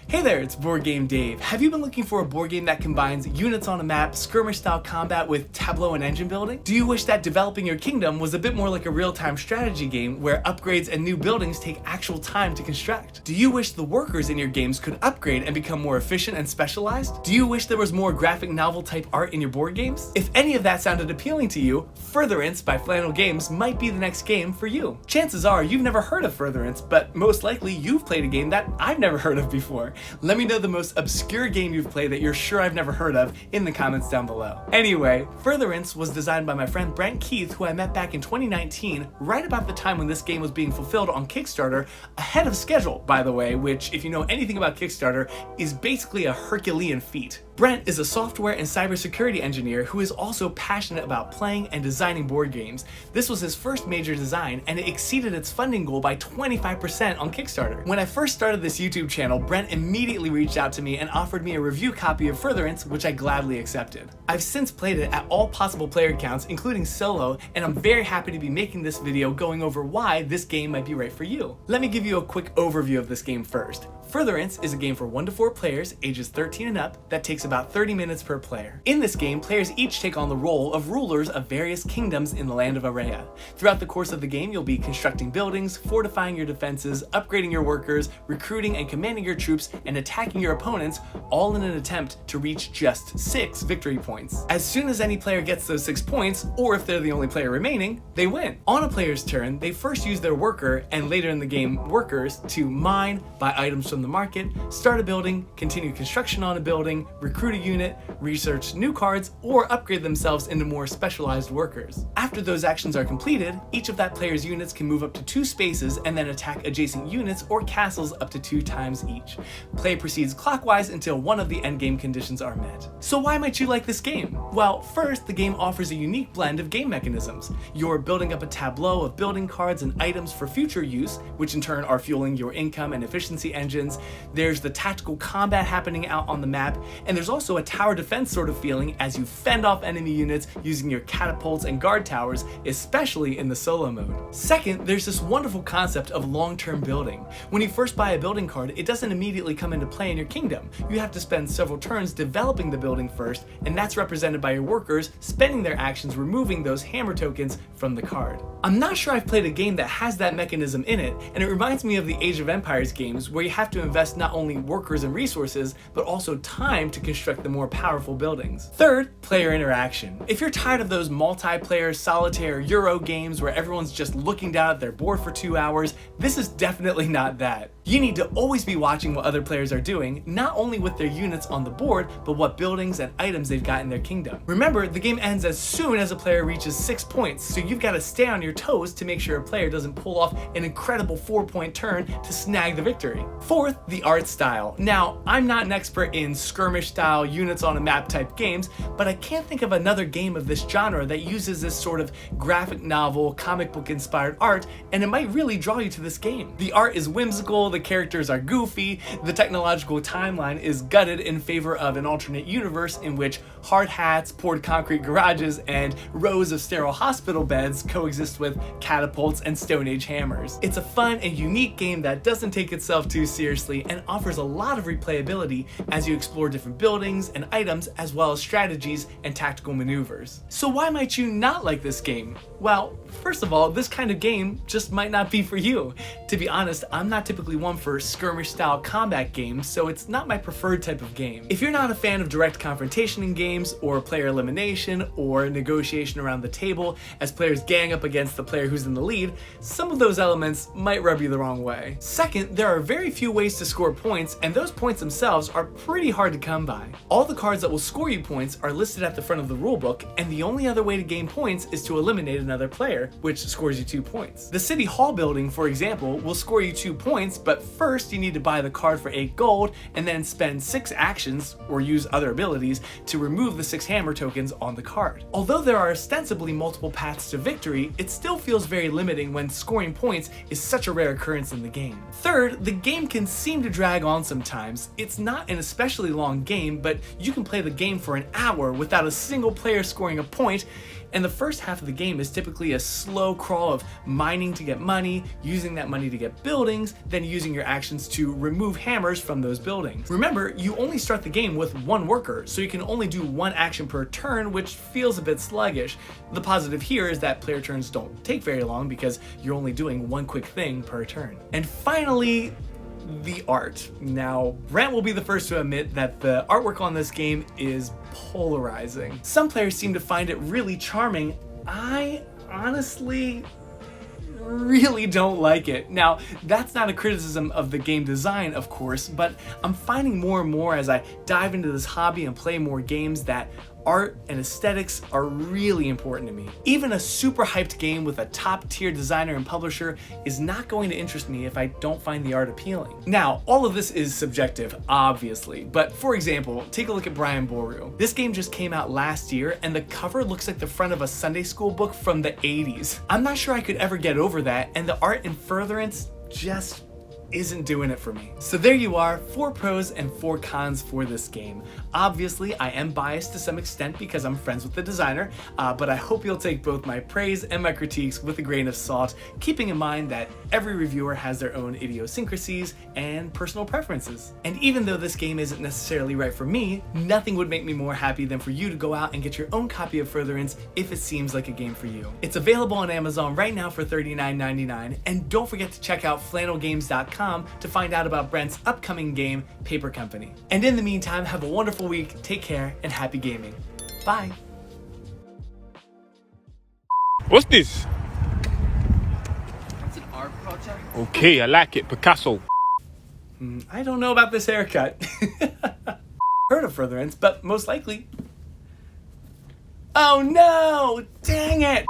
Hey there, it's Board Game Dave. Have you been looking for a board game that combines units on a map, skirmish-style combat with tableau and engine building? Do you wish that developing your kingdom was a bit more like a real-time strategy game where upgrades and new buildings take actual time to construct? Do you wish the workers in your games could upgrade and become more efficient and specialized? Do you wish there was more graphic novel-type art in your board games? If any of that sounded appealing to you, Furtherance by Flannel Games might be the next game for you. Chances are you've never heard of Furtherance, but most likely you've played a game that I've never heard of before. Let me know the most obscure game you've played that you're sure I've never heard of in the comments down below. Anyway, Furtherance was designed by my friend Brent Keith, who I met back in 2019, right about the time when this game was being fulfilled on Kickstarter, ahead of schedule, by the way, which, if you know anything about Kickstarter, is basically a Herculean feat. Brent is a software and cybersecurity engineer who is also passionate about playing and designing board games. This was his first major design, and it exceeded its funding goal by 25% on Kickstarter. When I first started this YouTube channel, Brent immediately reached out to me and offered me a review copy of Furtherance, which I gladly accepted. I've since played it at all possible player counts, including solo, and I'm very happy to be making this video going over why this game might be right for you. Let me give you a quick overview of this game first. Furtherance is a game for 1 to 4 players, ages 13 and up, that takes about 30 minutes per player. In this game, players each take on the role of rulers of various kingdoms in the land of Araya. Throughout the course of the game, you'll be constructing buildings, fortifying your defenses, upgrading your workers, recruiting and commanding your troops, and attacking your opponents, all in an attempt to reach just 6 victory points. As soon as any player gets those 6 points, or if they're the only player remaining, they win. On a player's turn, they first use their worker, and later in the game, workers, to mine, buy items from the market, start a building, continue construction on a building, recruit a unit, research new cards, or upgrade themselves into more specialized workers. After those actions are completed, each of that player's units can move up to 2 spaces and then attack adjacent units or castles up to 2 times each. Play proceeds clockwise until one of the endgame conditions are met. So why might you like this game? Well, first, the game offers a unique blend of game mechanisms. You're building up a tableau of building cards and items for future use, which in turn are fueling your income and efficiency engines. There's the tactical combat happening out on the map, and there's also a tower defense sort of feeling as you fend off enemy units using your catapults and guard towers, especially in the solo mode. Second, there's this wonderful concept of long-term building. When you first buy a building card, it doesn't immediately come into play in your kingdom. You have to spend several turns developing the building first, and that's represented by your workers spending their actions removing those hammer tokens from the card. I'm not sure I've played a game that has that mechanism in it, and it reminds me of the Age of Empires games where you have to invest not only workers and resources, but also time to construct the more powerful buildings. Third, player interaction. If you're tired of those multiplayer solitaire Euro games where everyone's just looking down at their board for 2 hours, this is definitely not that. You need to always be watching what other players are doing, not only with their units on the board, but what buildings and items they've got in their kingdom. Remember, the game ends as soon as a player reaches 6 points, so you've got to stay on your toes to make sure a player doesn't pull off an incredible 4-point turn to snag the victory. Fourth, the art style. Now, I'm not an expert in skirmish style, units on a map type games, but I can't think of another game of this genre that uses this sort of graphic novel, comic book inspired art, and it might really draw you to this game. The art is whimsical, the characters are goofy, the technological timeline is gutted in favor of an alternate universe in which hard hats, poured concrete garages, and rows of sterile hospital beds coexist with catapults and Stone Age hammers. It's a fun and unique game that doesn't take itself too seriously and offers a lot of replayability as you explore different buildings and items as well as strategies and tactical maneuvers. So why might you not like this game? Well, first of all, this kind of game just might not be for you. To be honest, I'm not typically one for skirmish style combat games, so it's not my preferred type of game. If you're not a fan of direct confrontation in games, or player elimination, or negotiation around the table as players gang up against the player who's in the lead, some of those elements might rub you the wrong way. Second, there are very few ways to score points, and those points themselves are pretty hard to come by. All the cards that will score you points are listed at the front of the rulebook, and the only other way to gain points is to eliminate another player, which scores you 2 points. The City Hall building, for example, will score you 2 points, but first you need to buy the card for 8 gold, and then spend 6 actions, or use other abilities, to remove the 6 hammer tokens on the card. Although there are ostensibly multiple paths to victory, it still feels very limiting when scoring points is such a rare occurrence in the game. Third, the game can seem to drag on sometimes. It's not an especially long game, but you can play the game for an hour without a single player scoring a point, And the first half of the game is typically a slow crawl of mining to get money, using that money to get buildings, then using your actions to remove hammers from those buildings. Remember, you only start the game with one worker, so you can only do one action per turn, which feels a bit sluggish. The positive here is that player turns don't take very long because you're only doing one quick thing per turn. And finally, the art. Now, Brent will be the first to admit that the artwork on this game is polarizing. Some players seem to find it really charming. I honestly really don't like it. Now, that's not a criticism of the game design, of course, but I'm finding more and more as I dive into this hobby and play more games that art and aesthetics are really important to me. Even a super hyped game with a top tier designer and publisher is not going to interest me if I don't find the art appealing. Now, all of this is subjective, obviously, but for example, take a look at Brian Boru. This game just came out last year and the cover looks like the front of a Sunday school book from the 80s. I'm not sure I could ever get over that, and the art in Furtherance just isn't doing it for me. So there you are, 4 pros and 4 cons for this game. Obviously, I am biased to some extent because I'm friends with the designer, but I hope you'll take both my praise and my critiques with a grain of salt, keeping in mind that every reviewer has their own idiosyncrasies and personal preferences. And even though this game isn't necessarily right for me, nothing would make me more happy than for you to go out and get your own copy of Furtherance if it seems like a game for you. It's available on Amazon right now for $39.99, and don't forget to check out flannelgames.com to find out about Brent's upcoming game, Paper Company. And in the meantime, have a wonderful week, take care, and happy gaming. Bye. What's this? It's an art project. Okay, I like it. Picasso. I don't know about this haircut. Heard of Furtherance, but most likely... Oh no! Dang it!